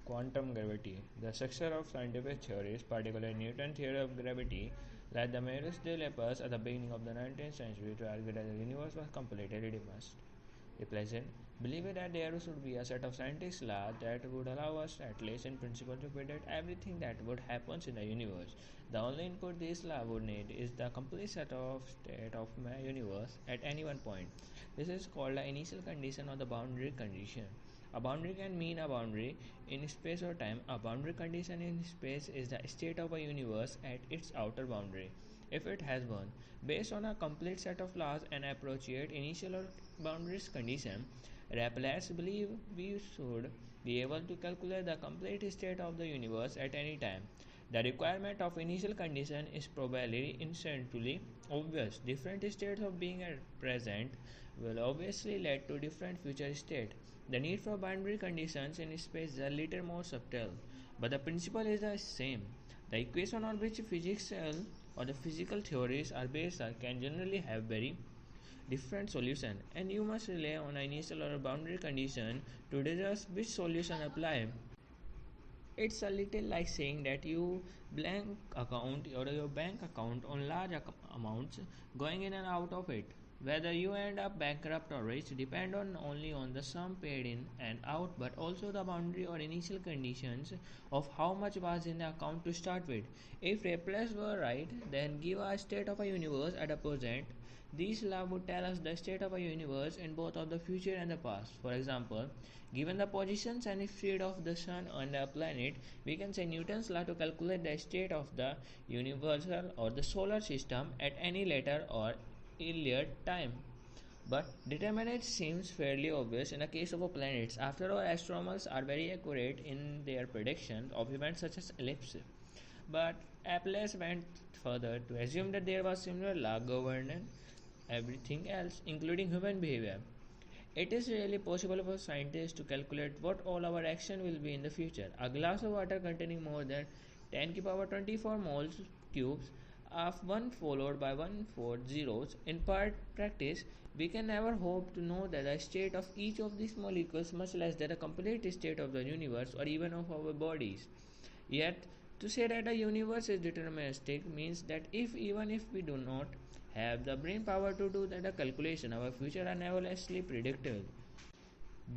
quantum gravity. The successor of scientific theories, particularly Newton's theory of gravity, led the Maurice de Laplace at the beginning of the 19th century to argue that the universe was completely replaced, believing that there should be a set of scientific laws that would allow us, at least in principle, to predict everything that would happen in the universe. The only input this law would need is the complete set of state of the universe at any one point. This is called the initial condition or the boundary condition. A boundary can mean a boundary in space or time. A boundary condition in space is the state of a universe at its outer boundary, if it has one. Based on a complete set of laws and appropriate initial or boundaries condition, Laplace believed we should be able to calculate the complete state of the universe at any time. The requirement of initial condition is probably instantly obvious. Different states of being at present will obviously lead to different future states. The need for boundary conditions in space is a little more subtle, but the principle is the same. The equation on which physics or the physical theories are based can generally have very different solution, and you must rely on an initial or boundary condition to deduce which solution apply. It's a little like saying that you blank account or your bank account on large amounts going in and out of it. Whether you end up bankrupt or rich depend on only on the sum paid in and out, but also the boundary or initial conditions of how much was in the account to start with. If Laplace were right, then give a state of a universe at a present. These law would tell us the state of a universe in both of the future and the past. For example, given the positions and speed of the sun and the planet, we can say Newton's law to calculate the state of the universal or the solar system at any later or earlier time. But determinate seems fairly obvious in the case of planets. After all, astronomers are very accurate in their predictions of events such as eclipses. But Laplace went further to assume that there was similar law governing everything else, including human behavior. It is really possible for scientists to calculate what all our action will be in the future. A glass of water containing more than 10 to the power 24 moles cubes of 1 followed by 1 4 zeros. In practice, we can never hope to know that the state of each of these molecules, much less than the complete state of the universe or even of our bodies. Yet, to say that the universe is deterministic means that even if we do not have the brain power to do that calculation, our future are neverthelessly predictable.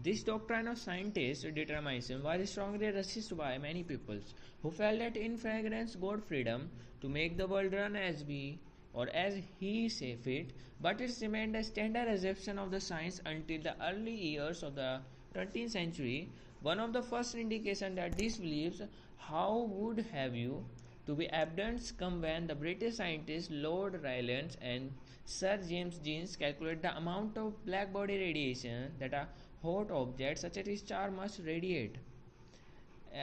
This doctrine of scientist determinism was strongly resisted by many peoples who felt that in fragrance God freedom to make the world run as we or as he say fit, but it remained a standard assumption of the science until the early years of the 20th century. One of the first indications that these beliefs how would have you to be evidence come when the British scientists Lord Rayleigh and Sir James Jeans calculated the amount of black body radiation that a hot object such as a star must radiate.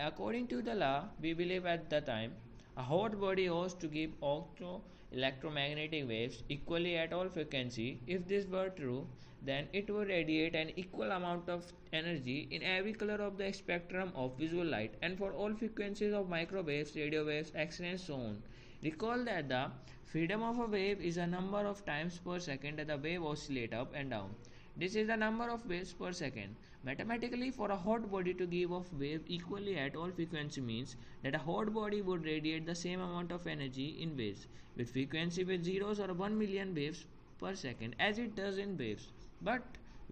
According to the law we believe at the time, a hot body has to give also electromagnetic waves equally at all frequency. If this were true, then it would radiate an equal amount of energy in every color of the spectrum of visual light and for all frequencies of microwaves, radio waves, X-ray and so on. Recall that the freedom of a wave is a number of times per second that the wave oscillates up and down. This is the number of waves per second. Mathematically, for a hot body to give off wave equally at all frequency means that a hot body would radiate the same amount of energy in waves with frequency with zeros or 1 million waves per second as it does in waves, but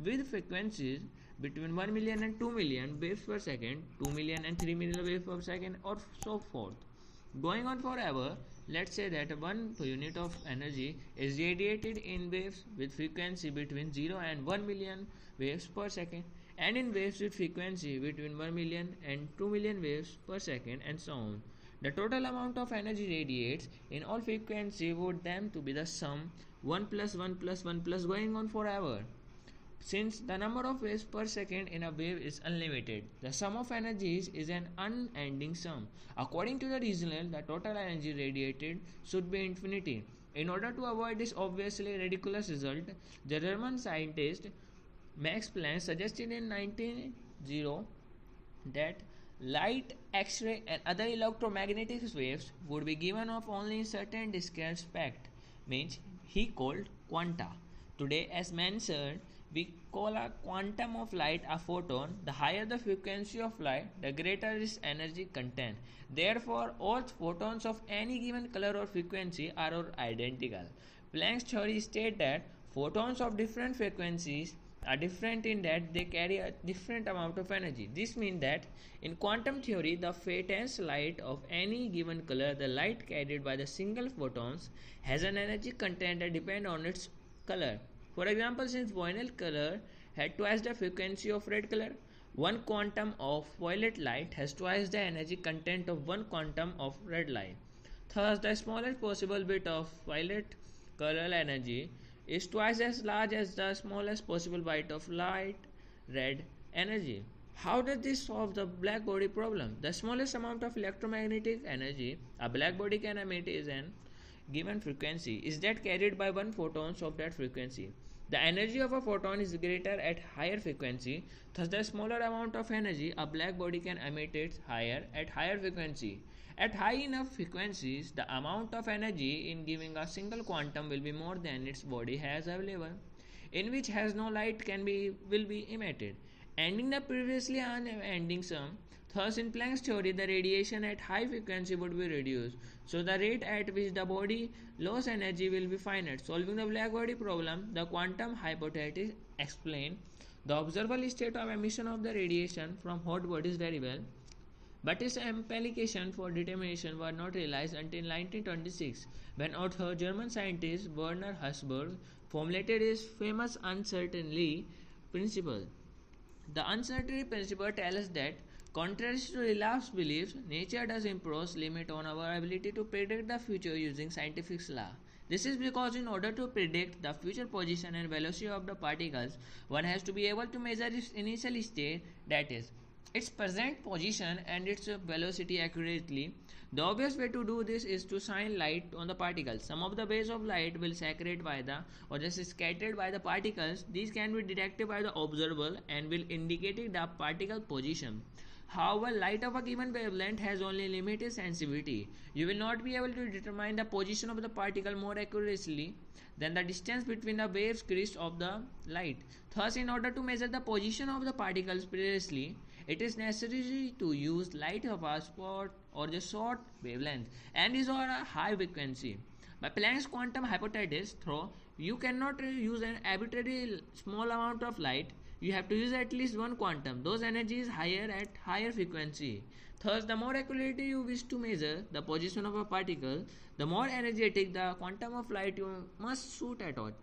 with frequencies between 1 million and 2 million waves per second, 2 million and 3 million waves per second, or so forth. Going on forever, let's say that one unit of energy is radiated in waves with frequency between 0 and 1 million waves per second, and in waves with frequency between 1 million and 2 million waves per second, and so on. The total amount of energy radiates in all frequency would then to be the sum 1 plus 1 plus 1 plus going on forever. Since the number of waves per second in a wave is unlimited, the sum of energies is an unending sum. According to the reasoner, the total energy radiated should be infinity. In order to avoid this obviously ridiculous result, the German scientist Max Planck suggested in 1900 that light, X-ray and other electromagnetic waves would be given off only in certain discrete spectra, means he called quanta. Today, as mentioned, we call a quantum of light a photon. The higher the frequency of light, the greater its energy content. Therefore, all photons of any given color or frequency are identical. Planck's theory states that photons of different frequencies are different in that they carry a different amount of energy. This means that in quantum theory, the faintest light of any given color, the light carried by the single photons, has an energy content that depends on its color. For example, since violet color had twice the frequency of red color, one quantum of violet light has twice the energy content of one quantum of red light. Thus, the smallest possible bit of violet color energy is twice as large as the smallest possible bit of light red energy. How does this solve the black body problem? The smallest amount of electromagnetic energy a black body can emit is an given frequency is that carried by one photons of that frequency. The energy of a photon is greater at higher frequency, thus the smaller amount of energy a black body can emit is higher at higher frequency. At high enough frequencies, the amount of energy in giving a single quantum will be more than its body has available, in which has no light will be emitted, ending the previously unending sum. Thus, in Planck's theory, the radiation at high frequency would be reduced, so the rate at which the body loses energy will be finite. Solving the black body problem, the quantum hypothesis explains the observable state of emission of the radiation from hot bodies very well, but its implications for determination were not realized until 1926, when author German scientist Werner Hertzberg formulated his famous uncertainty principle. The uncertainty principle tells us that, contrary to relapsed beliefs, nature does impose limit on our ability to predict the future using scientific law. This is because in order to predict the future position and velocity of the particles, one has to be able to measure its initial state, that is, its present position and its velocity accurately. The obvious way to do this is to shine light on the particles. Some of the waves of light will saturate by the or just scattered by the particles. These can be detected by the observer and will indicate the particle position. However, light of a given wavelength has only limited sensitivity. You will not be able to determine the position of the particle more accurately than the distance between the waves crest of the light. Thus, in order to measure the position of the particles precisely, it is necessary to use light of a spot or the short wavelength and is on a high frequency. By Planck's quantum hypothesis, though you cannot use an arbitrary small amount of light, you have to use at least one quantum. Those energies higher at higher frequency. Thus, the more accurately you wish to measure the position of a particle, the more energetic the quantum of light you must shoot at it.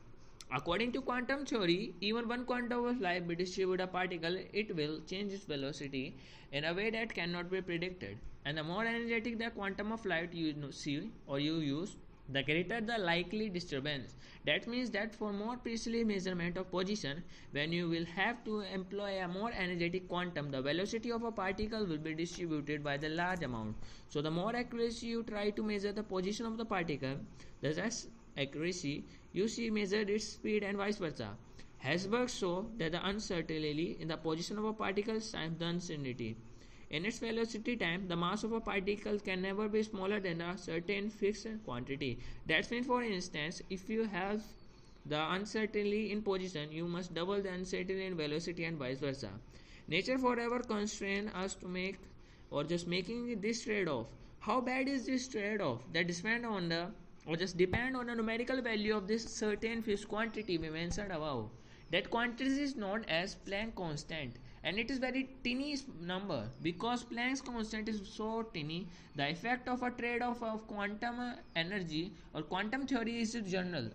According to quantum theory, even one quantum of light will distribute a particle, it will change its velocity in a way that cannot be predicted. And the more energetic the quantum of light you see or you use, the greater the likely disturbance. That means that for more precise measurement of position, when you will have to employ a more energetic quantum, the velocity of a particle will be distributed by the large amount. So the more accuracy you try to measure the position of the particle, the less accuracy you see measured its speed and vice versa. Hertzberg showed that the uncertainty in the position of a particle times the uncertainty in its velocity time, the mass of a particle can never be smaller than a certain fixed quantity. That means, for instance, if you have the uncertainty in position, you must double the uncertainty in velocity and vice versa. Nature forever constrains us to make or just making this trade-off. How bad is this trade-off? That depend on the numerical value of this certain fixed quantity we mentioned above. That quantity is known as Planck constant, and it is very tiny number. Because Planck's constant is so tiny, the effect of a trade-off of quantum energy or quantum theory is general,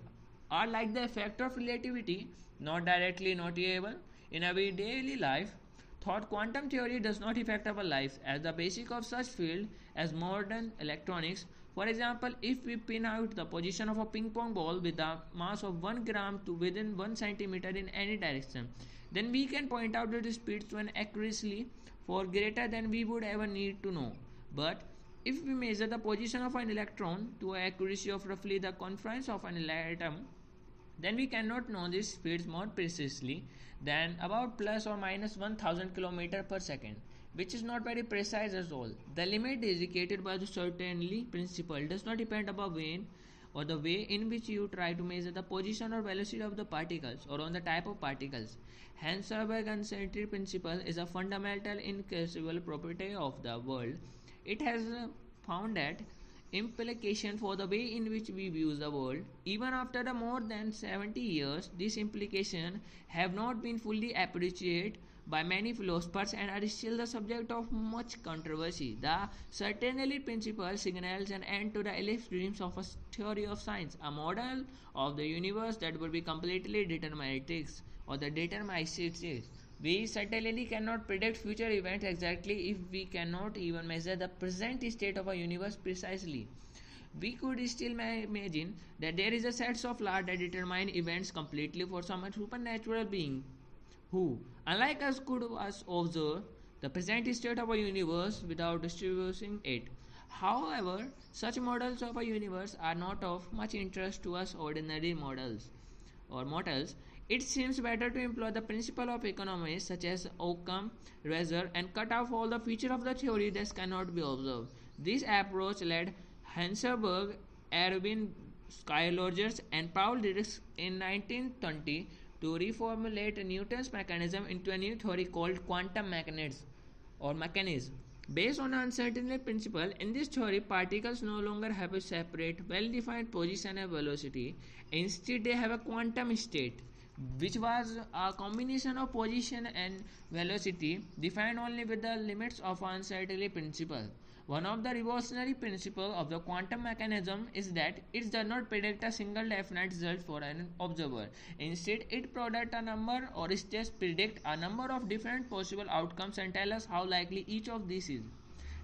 are like the effect of relativity, not directly noticeable in our daily life. Thought quantum theory does not affect our life as the basic of such field as modern electronics. For example, if we pin out the position of a ping pong ball with a mass of 1 gram to within 1 centimeter in any direction, then we can point out the speeds to an accuracy for greater than we would ever need to know. But if we measure the position of an electron to an accuracy of roughly the confines of an atom, then we cannot know these speeds more precisely than about plus or minus 1000 km per second, which is not very precise at all. The limit indicated by the certainty principle does not depend upon when or the way in which you try to measure the position or velocity of the particles or on the type of particles. Hence, Heisenberg's uncertainty principle is a fundamental incalculable property of the world. It has found that implication for the way in which we view the world. Even after the more than 70 years, these implications have not been fully appreciated by many philosophers and are still the subject of much controversy. The certainty principle signals an end to the ellipse dreams of a theory of science, a model of the universe that would be completely deterministic or the deterministic. We certainly cannot predict future events exactly if we cannot even measure the present state of a universe precisely. We could still imagine that there is a set of laws that determine events completely for some supernatural being who, unlike us, could observe the present state of a universe without distributing it. However, such models of a universe are not of much interest to us ordinary models or mortals. It seems better to employ the principle of economies such as Occam razor and cut off all the features of the theory that cannot be observed. This approach led Heisenberg, Erwin Scaliger, and Paul Dirac in 1920 to reformulate Newton's mechanism into a new theory called quantum mechanism or mechanism. Based on the uncertainty principle, in this theory, particles no longer have a separate, well-defined position and velocity. Instead, they have a quantum state, which was a combination of position and velocity defined only with the limits of uncertainty principle. One of the revolutionary principles of the quantum mechanism is that it does not predict a single definite result for an observer. Instead, it predicts a number or just predict a number of different possible outcomes and tell us how likely each of these is.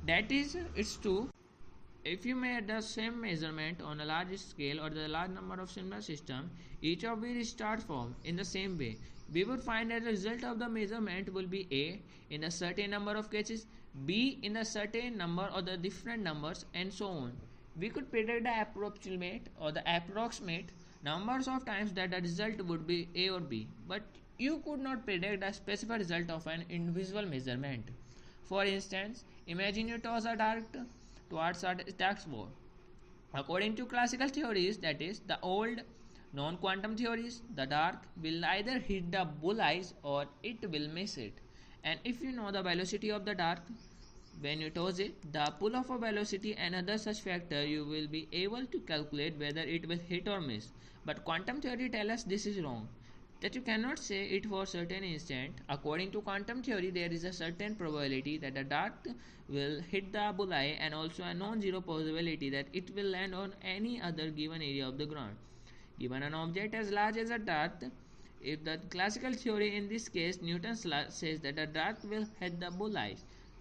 That is, it's true. If you made the same measurement on a large scale or the large number of similar systems, each of which starts from in the same way, we would find that the result of the measurement will be A in a certain number of cases, B in a certain number or the different numbers, and so on. We could predict the approximate or the approximate numbers of times that the result would be A or B, but you could not predict the specific result of an individual measurement. For instance, imagine you toss a dart towards a task board. According to classical theories, that is, the old non-quantum theories, the dart will either hit the bullseye or it will miss it. And if you know the velocity of the dart when you toss it, the pull of a velocity and other such factor, you will be able to calculate whether it will hit or miss. But quantum theory tells us this is wrong, that you cannot say it for certain instant. According to quantum theory, there is a certain probability that the dart will hit the bullseye and also a non-zero possibility that it will land on any other given area of the ground. Given an object as large as a dart, if the classical theory, in this case Newton, says that a dart will hit the bullseye,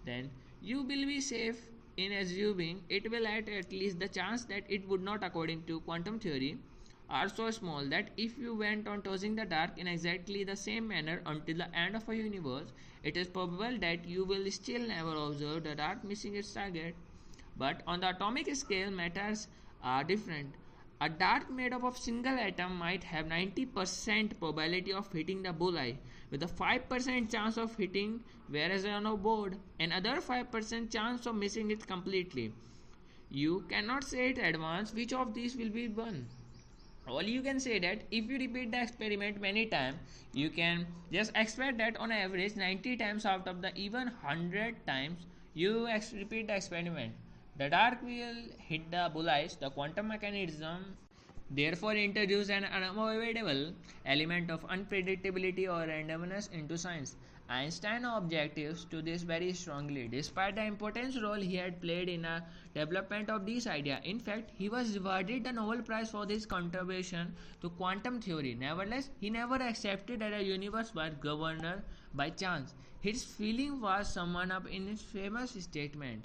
then you will be safe in assuming it will at least the chance that it would not, according to quantum theory, are so small that if you went on tossing the dart in exactly the same manner until the end of a universe, it is probable that you will still never observe the dart missing its target. But on the atomic scale, matters are different. A dart made up of single atom might have 90% probability of hitting the bullseye with a 5% chance of hitting, whereas on a board, another 5% chance of missing it completely. You cannot say in advance which of these will be one. All you can say that if you repeat the experiment many times, you can just expect that on average 90 times out of the even 100 times you repeat the experiment, the dart will hit the bullseye. The quantum mechanism therefore introduces an unavoidable element of unpredictability or randomness into science. Einstein objects to this very strongly, despite the important role he had played in the development of this idea. In fact, he was awarded the Nobel Prize for his contribution to quantum theory. Nevertheless, he never accepted that a universe was governed by chance. His feeling was summed up in his famous statement,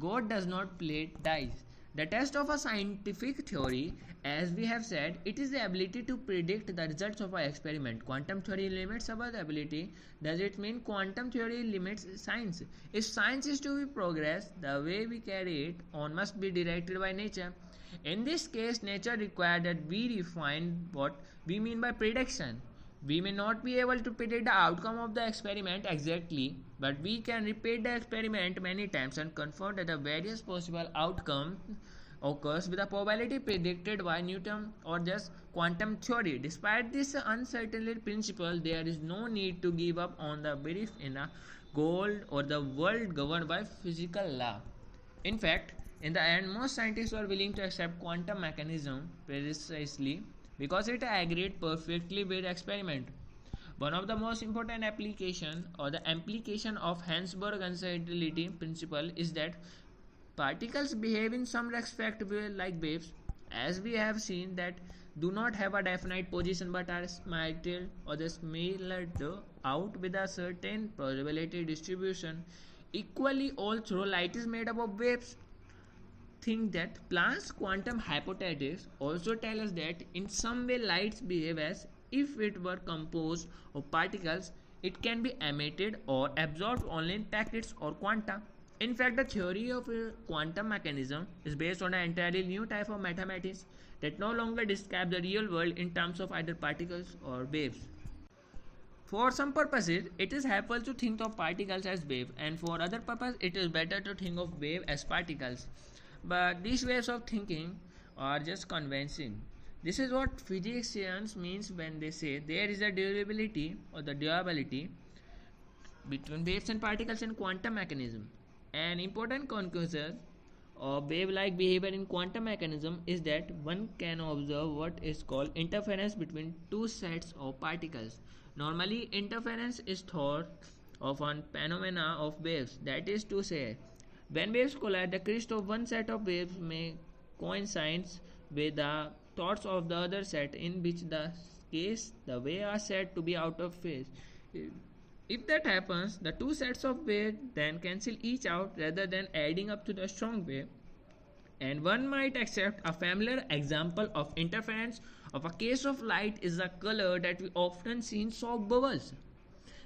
God does not play dice. The test of a scientific theory, as we have said, it is the ability to predict the results of an experiment. Quantum theory limits our ability. Does it mean quantum theory limits science? If science is to be progressed, the way we carry it on must be directed by nature. In this case, nature requires that we refine what we mean by prediction. We may not be able to predict the outcome of the experiment exactly, but we can repeat the experiment many times and confirm that the various possible outcomes occurs with a probability predicted by Newton or just quantum theory. Despite this uncertainty principle, there is no need to give up on the belief in a goal or the world governed by physical law. In fact, in the end, most scientists were willing to accept quantum mechanism precisely because it agreed perfectly with experiment. One of the most important application or the implication of Heisenberg uncertainty principle is that particles behave in some respect like waves, as we have seen that do not have a definite position but are smattered or smeared out with a certain probability distribution. Equally, although light is made up of waves, think that Planck's quantum hypothesis also tell us that in some way lights behave as if it were composed of particles. It can be emitted or absorbed only in packets or quanta. In fact, the theory of quantum mechanism is based on an entirely new type of mathematics that no longer describes the real world in terms of either particles or waves. For some purposes, it is helpful to think of particles as wave, and for other purposes, it is better to think of wave as particles. But these ways of thinking are just convention. This is what physicians means when they say there is a durability or the durability between waves and particles in quantum mechanism. An important conclusion of wave-like behavior in quantum mechanism is that one can observe what is called interference between two sets of particles. Normally, interference is thought of a phenomena of waves, that is to say, when waves collide, the crest of one set of waves may coincide with the thoughts of the other set, in which the case the waves are said to be out of phase. If that happens, the two sets of waves then cancel each out rather than adding up to the strong wave. And one might accept a familiar example of interference of a case of light is the color that we often see in soap bubbles.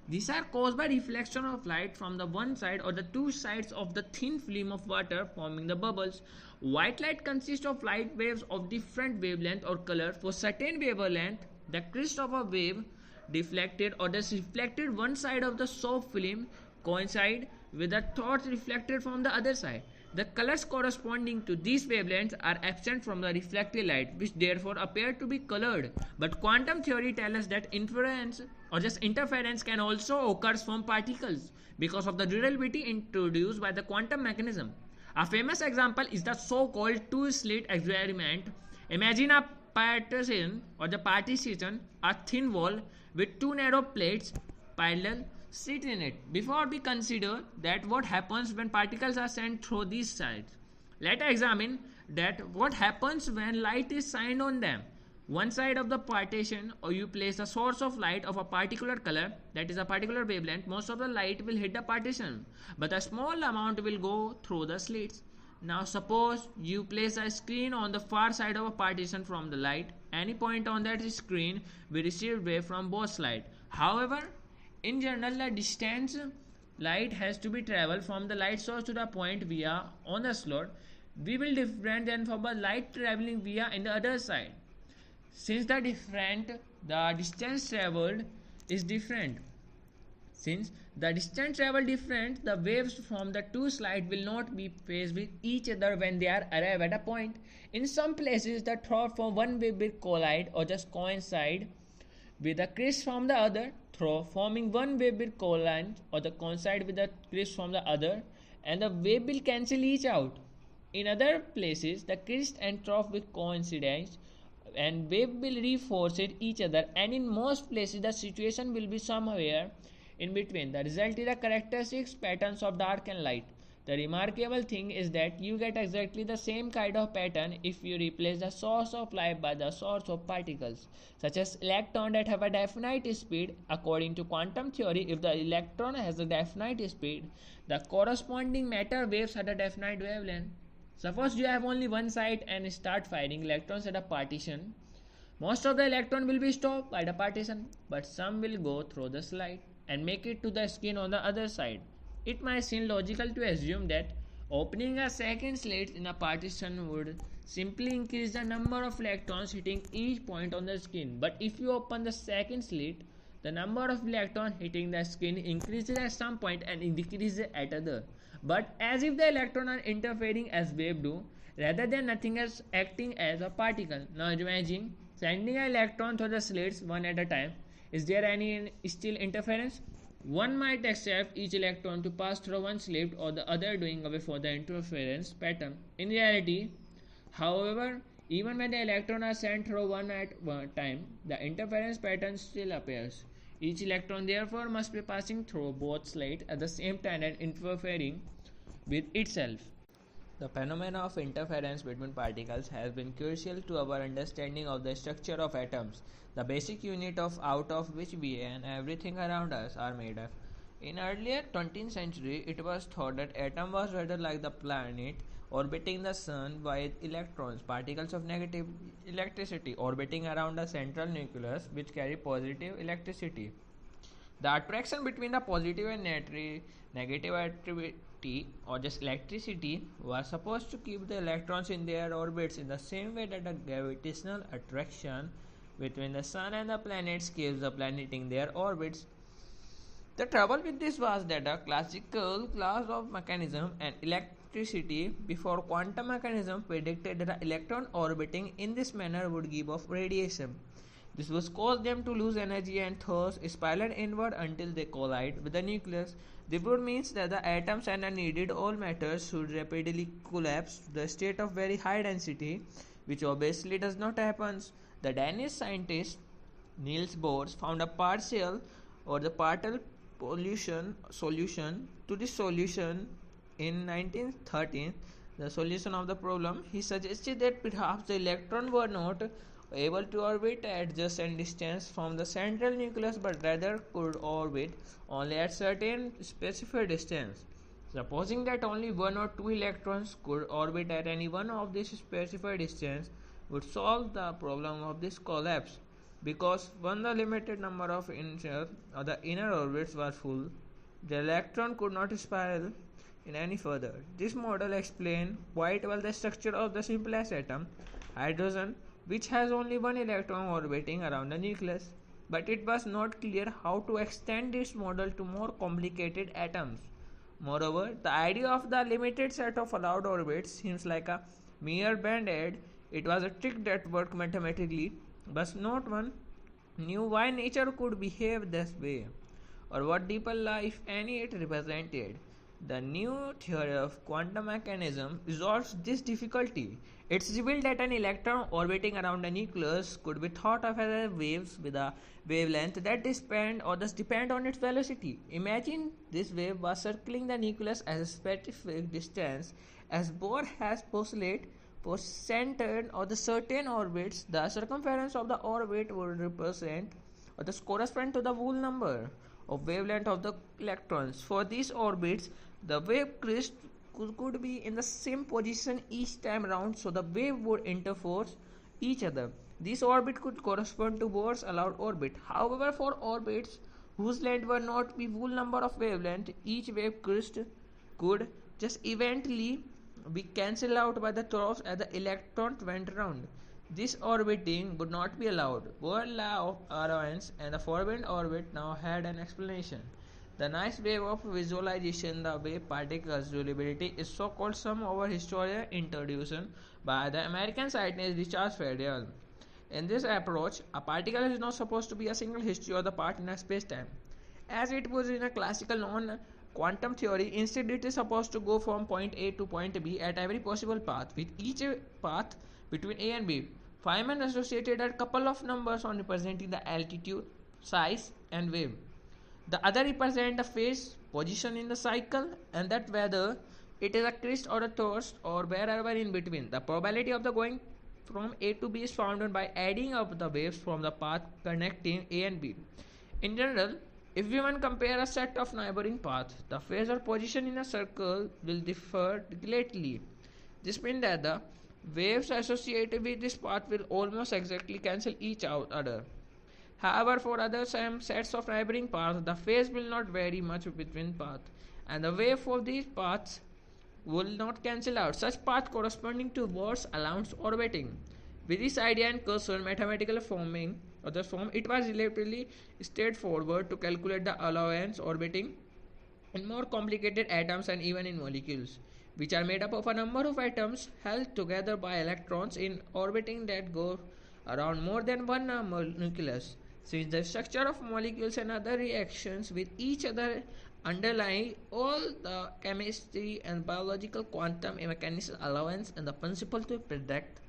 These are caused by reflection of light from the one side or the two sides of the thin film of water forming the bubbles. White light consists of light waves of different wavelength or color. For certain wavelength, the crest of a wave deflected or thus reflected one side of the soap film coincide with the thoughts reflected from the other side. The colors corresponding to these wavelengths are absent from the reflected light, which therefore appear to be colored. But quantum theory tells us that interference or just interference can also occur from particles because of the durability introduced by the quantum mechanism. A famous example is the so-called Two-Slit Experiment. Imagine a partition or the partition, a thin wall with two narrow plates parallel sit in it. Before we consider that what happens when particles are sent through these sides, let us examine that what happens when light is shined on them. One side of the partition, or you place a source of light of a particular color, that is a particular wavelength, most of the light will hit the partition, but a small amount will go through the slits. Now suppose you place a screen on the far side of a partition from the light. Any point on that screen will receive wave from both sides. However, in general, the distance light has to be traveled from the light source to the point via on the slot will be different than from the light traveling via in the other side. Since the distance traveled is different. Since the distance traveled different, the waves from the two slides will not be phased with each other when they are arrive at a point. In some places, the throat from one wave will collide or just coincide with the crest from the other throw, forming one wave will collide or the coincide with the crest from the other, and the wave will cancel each out. In other places, the crest and trough will coincide and wave will reinforce each other, and in most places the situation will be somewhere in between. The result is the characteristic patterns of dark and light. The remarkable thing is that you get exactly the same kind of pattern if you replace the source of light by the source of particles, such as electrons that have a definite speed. According to quantum theory, if the electron has a definite speed, the corresponding matter waves at a definite wavelength. Suppose you have only one side and start firing electrons at a partition. Most of the electrons will be stopped by the partition, but some will go through the slide and make it to the skin on the other side. It might seem logical to assume that opening a second slit in a partition would simply increase the number of electrons hitting each point on the skin. But if you open the second slit, the number of electrons hitting the skin increases at some point and decreases at other. But as if the electrons are interfering as waves do, rather than nothing else acting as a particle. Now imagine sending an electron through the slits one at a time. Is there any still interference? One might accept each electron to pass through one slit or the other doing away for the interference pattern. In reality, however, even when the electrons are sent through one at one time, the interference pattern still appears. Each electron therefore must be passing through both slits at the same time and interfering with itself. The phenomena of interference between particles has been crucial to our understanding of the structure of atoms, the basic unit out of which we and everything around us are made of. In earlier 20th century, it was thought that atom was rather like the planet orbiting the sun with electrons, particles of negative electricity orbiting around a central nucleus which carry positive electricity. The attraction between the positive and negative activity or just electricity was supposed to keep the electrons in their orbits in the same way that the gravitational attraction between the sun and the planets keeps the planet in their orbits. The trouble with this was that a classical class of mechanism and electricity before quantum mechanism predicted that the electron orbiting in this manner would give off radiation. This would cause them to lose energy and thus spiral inward until they collide with the nucleus. This would mean that the atoms and the needed all matter should rapidly collapse to the state of very high density, which obviously does not happen. The Danish scientist Niels Bohr found a partial or the partial solution to this solution in 1913. The solution of the problem, he suggested that perhaps the electrons were not able to orbit at just a distance from the central nucleus but rather could orbit only at certain specified distance. Supposing that only one or two electrons could orbit at any one of these specified distance would solve the problem of this collapse, because when the limited number of inner orbits were full, the electron could not spiral in any further. This model explained quite well the structure of the simplest atom, hydrogen, which has only one electron orbiting around the nucleus. But it was not clear how to extend this model to more complicated atoms. Moreover, the idea of the limited set of allowed orbits seems like a mere band-aid. It was a trick that worked mathematically, but not one knew why nature could behave this way, or what deeper law, if any, it represented. The new theory of quantum mechanism resolves this difficulty. It's revealed that an electron orbiting around a nucleus could be thought of as waves with a wavelength that depend on its velocity. Imagine this wave was circling the nucleus at a specific distance. As Bohr has postulated, for centered or the certain orbits, the circumference of the orbit would represent or thus correspond to the whole number of wavelength of the electrons. For these orbits, the wave crest could be in the same position each time round, so the wave would interforce each other. This orbit could correspond to Bohr's allowed orbit. However, for orbits whose length were not the whole number of wavelength, each wave crest could just eventually be cancelled out by the troughs as the electron went around. This orbiting would not be allowed. Bohr's law of allowance and the forbidden orbit now had an explanation. The nice way of visualization the wave particles durability is so-called sum over historia introduction by the American scientist Richard Federal. In this approach, a particle is not supposed to be a single history of the part in a space-time, as it was in a classical non-quantum theory. Instead, it is supposed to go from point A to point B at every possible path, with each path between A and B. Feynman associated a couple of numbers on representing the altitude, size, and wave. The other represent the phase, position in the cycle, and that whether it is a crest or a thrust or wherever in between. The probability of the going from A to B is found by adding up the waves from the path connecting A and B. In general, if we want to compare a set of neighboring paths, the phase or position in a circle will differ greatly. This means that the waves associated with this path will almost exactly cancel each other. However, for other same sets of neighboring paths, the phase will not vary much between paths, and the wave for these paths will not cancel out. Such path corresponding to Bohr's allowance orbiting. With this idea and cursor mathematical forming of the form, it was relatively straightforward to calculate the allowance orbiting in more complicated atoms and even in molecules, which are made up of a number of atoms held together by electrons in orbiting that go around more than one nucleus. Since the structure of molecules and other reactions with each other underlie all the chemistry and biological quantum mechanics allowance and the principle to predict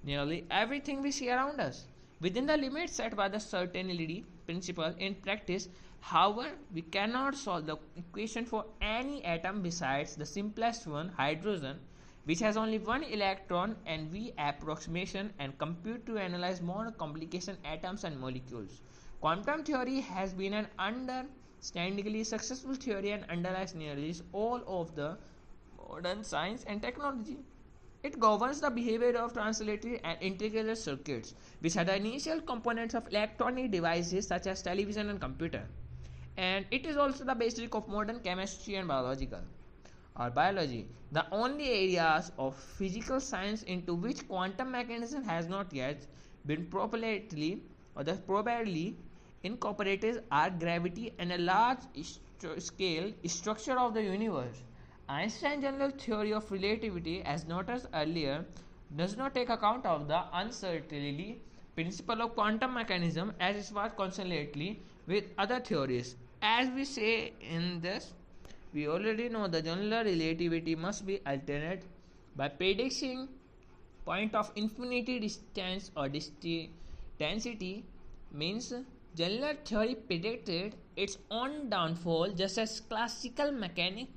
nearly everything we see around us. Within the limits set by the certainty principle in practice, however, we cannot solve the equation for any atom besides the simplest one, hydrogen, which has only one electron, and we approximation and compute to analyze more complicated atoms and molecules. Quantum theory has been an understandingly successful theory and underlies nearly all of the modern science and technology. It governs the behavior of translatory and integrated circuits, which are the initial components of electronic devices such as television and computer. And it is also the basic of modern chemistry and biology, the only areas of physical science into which quantum mechanism has not yet been properly incorporated are gravity and a large scale structure of the universe. Einstein's general theory of relativity, as noted earlier, does not take account of the uncertainty principle of quantum mechanism as it was consistently with other theories. As we say in this, we already know the general relativity must be altered by predicting point of infinity distance or density means general theory predicted its own downfall just as classical mechanics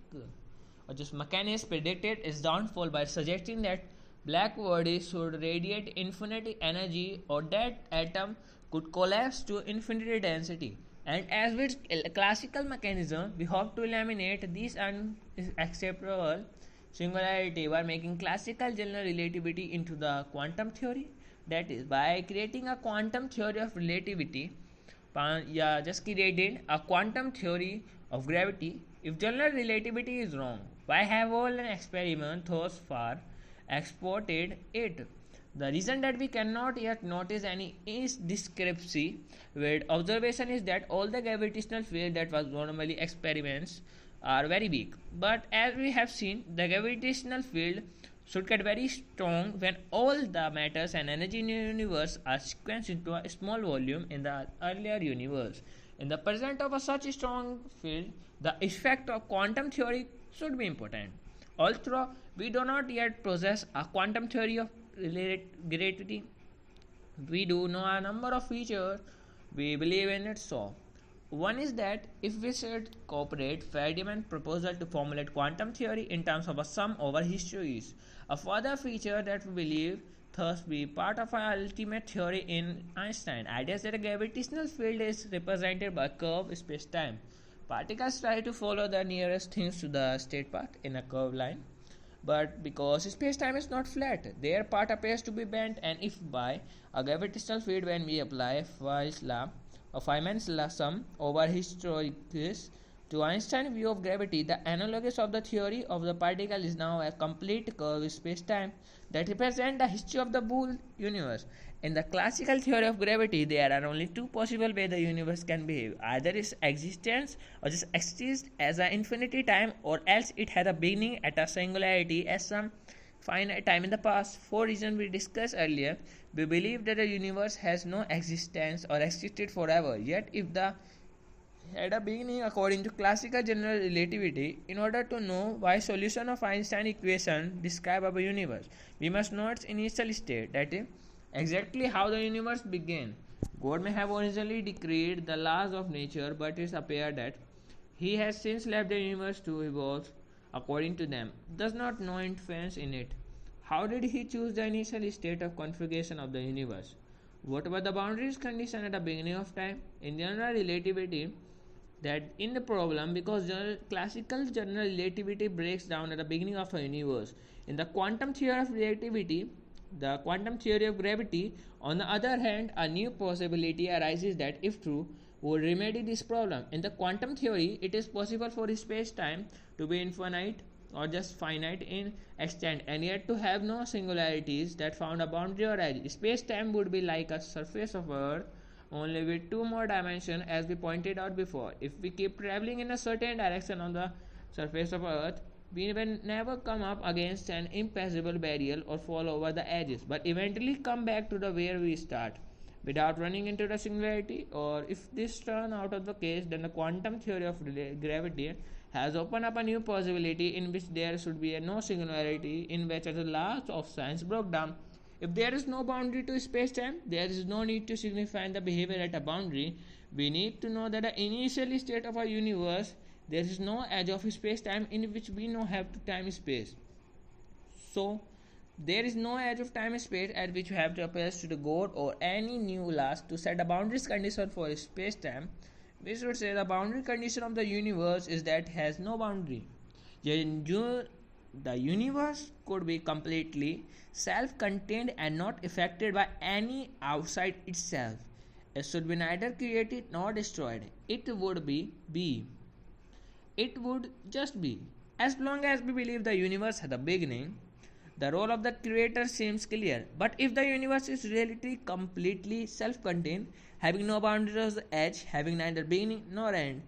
predicted its downfall by suggesting that black bodies should radiate infinite energy or that atom could collapse to infinite density. And as with classical mechanism, we hope to eliminate this unacceptable singularity by making classical general relativity into the quantum theory. That is, by creating a quantum theory of relativity, just created a quantum theory of gravity. If general relativity is wrong, why have all an experiment thus far exported it? The reason that we cannot yet notice any discrepancy with observation is that all the gravitational field that was normally experiments are very weak. But as we have seen, the gravitational field should get very strong when all the matters and energy in the universe are sequenced into a small volume in the earlier universe. In the presence of a such strong field, the effect of quantum theory should be important. Although we do not yet possess a quantum theory of relativity, we do know a number of features we believe in it so. One is that if we should cooperate Ferdinand's proposal to formulate quantum theory in terms of a sum over histories, a further feature that we believe thus be part of our ultimate theory in Einstein ideas that a gravitational field is represented by curved spacetime. Particles try to follow the nearest things to the straight path in a curved line. But because space-time is not flat, their part appears to be bent, and if by a gravitational field when we apply Feynman's law sum over histories to Einstein's view of gravity, the analogous of the theory of the particle is now a complete curved space-time that represents the history of the whole universe. In the classical theory of gravity, there are only two possible ways the universe can behave. Either its existence or just exists as an infinity time, or else it had a beginning at a singularity as some finite time in the past. For reasons we discussed earlier, we believe that the universe has no existence or existed forever. Yet, if the had a beginning according to classical general relativity, in order to know why solution of Einstein equation describe our universe, we must know its initial state, that is, exactly how the universe began. God may have originally decreed the laws of nature, but it appears that he has since left the universe to evolve according to them, does not know interference in it. How did he choose the initial state of configuration of the universe? What were the boundaries conditions at the beginning of time? In general relativity, that in the problem, because classical general relativity breaks down at the beginning of the universe. In the quantum theory of relativity, the quantum theory of gravity, on the other hand, a new possibility arises that, if true, would remedy this problem. In the quantum theory, it is possible for space-time to be infinite or just finite in extent and yet to have no singularities that found a boundary or edge. Space-time would be like a surface of Earth, only with two more dimensions as we pointed out before. If we keep traveling in a certain direction on the surface of Earth, we will never come up against an impassable barrier or fall over the edges, but eventually come back to the where we start without running into the singularity. Or if this turn out of the case, then the quantum theory of gravity has opened up a new possibility in which there should be no singularity, in which the laws of science broke down. If there is no boundary to space-time, there is no need to signify the behavior at a boundary. We need to know that the initial state of our universe, there is no edge of space-time in which we know have to time-space. So, there is no edge of time-space at which we have to appeal to the God or any new laws to set a boundaries condition for space-time. We should say the boundary condition of the universe is that it has no boundary. The universe could be completely self-contained and not affected by any outside itself. It should be neither created nor destroyed. It would be. It would just be. As long as we believe the universe has a beginning, the role of the creator seems clear. But if the universe is really completely self-contained, having no boundaries or edge, having neither beginning nor end,